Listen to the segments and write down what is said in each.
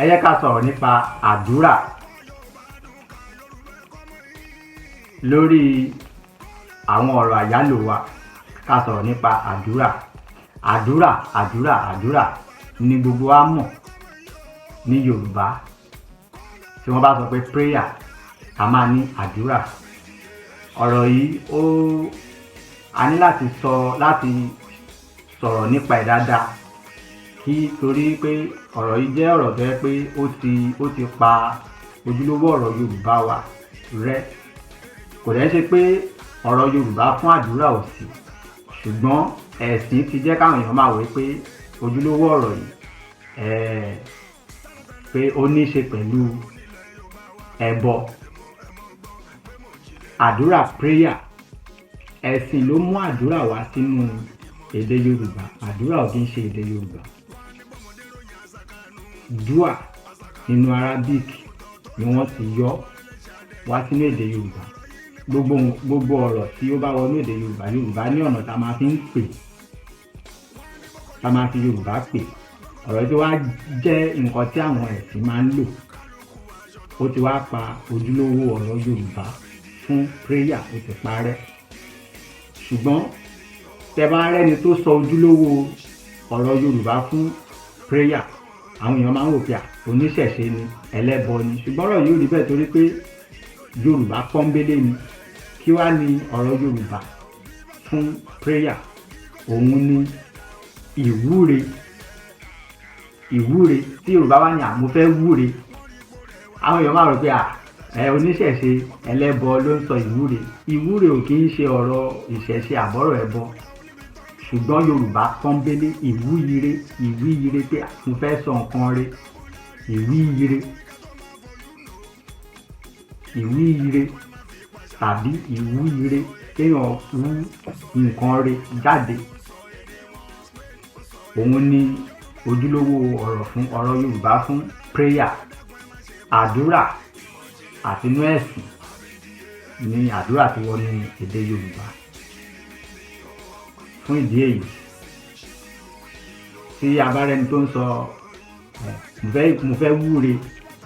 ẹ jẹ́ ká sọ̀rọ̀ nípa àdúrà lórí àwọn ọ̀rọ̀ àyálò wa. Ká sọ̀rọ̀ nípa àdúrà ni gbogbo wa mọ̀ ní Yorùbá. Tí wọ́n bá sọ pé prayer, a máa ní àdúrà. Ọ̀rọ̀ yìí a ní láti sọ̀rọ̀ nípa ẹ̀ dáadáa, torí pé ọ̀rọ̀ yìí jẹ́ ọ̀rọ̀ tó yẹ pé ó ti pa ojúlówó ọ̀rọ̀ Yorùbá wa rẹ́. Kò dẹ̀ ṣe pé ọ̀rọ̀ Yorùbá fún àdúrà ò sí, ṣùgbọ́n ẹ̀sìn ti jẹ́ káwọn èèyàn máa wò pé ojúlówó ọ̀rọ̀ yìí pé ó ní í ṣe pẹ̀lú ẹbọ. Àdúrà prayer, ẹ̀sìn ló mú àdúrà wá sínú èdè Yorùbá. Àdúrà ò kí ń ṣe èdè Yorùbá. Dua nínú Arabic ni wọ́n ti yọ wá sínú èdè Yorùbá. Gbogbo ọ̀rọ̀ tí ó bá wọnú èdè Yorùbá ní ọ̀nà tá a máa fi Yorùbá pè. Ọ̀rọ̀ tó wá jẹ́ nǹkan tí àwọn ẹ̀sìn máa ń lò. Ó ti wá pa ojúlówó ọ̀rọ̀ Yorùbá fún prayer, ó ti parẹ́. Ṣùgbọ́n tẹ́ bá rẹ́ni tó sọ ojúlówó ọ̀rọ̀ Yorùbá fún prayer, àwọn èèyàn máa ń wò pé oníṣẹ̀ṣe ni, ẹlẹ́bọ ni. ṣùgbọ́n ọ̀rọ̀ yóò rí bẹ́ẹ̀ torí pé Yorùbá pọ́nbélé ni. Kí wá ní ọ̀rọ̀ Yorùbá fún prayer? Òun ni ìwúre. Tí Yorùbá wá ní mo fẹ́ wúre, àwọn èèyàn máa rò pé oníṣẹ̀ṣe ẹlẹ́bọ ló ń sọ ìwúre. Ìwúre ò kì í ṣe ọ̀rọ̀ ìṣẹ̀ṣe àbọ̀rọ̀ ẹbọ, ṣùgbọ́n Yorùbá pọ́nbélé ìwúyire pé mo fẹ́ sọ nǹkan rẹ̀. ìwúyire tàbí ìwúyire kéèyàn wú nǹkan rẹ̀ jáde. Òun ni ojúlówó ọ̀rọ̀ Yorùbá fún prayer. Àdúrà àtinú ẹ̀sìn ni àdúrà tí wọ́n ní èdè Yorùbá. Fún ìdí èyí, tí a bá rẹ́ni tó ń sọ mo fẹ́ wúre,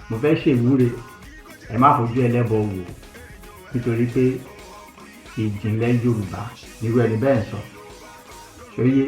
mo fẹ́ ṣèwúre, ẹ má fojú ẹlẹ́bọ wò, nítorí pé ìjìnlẹ̀ Yorùbá nírú ẹni bẹ́ẹ̀ ń sọ. Ṣóyé.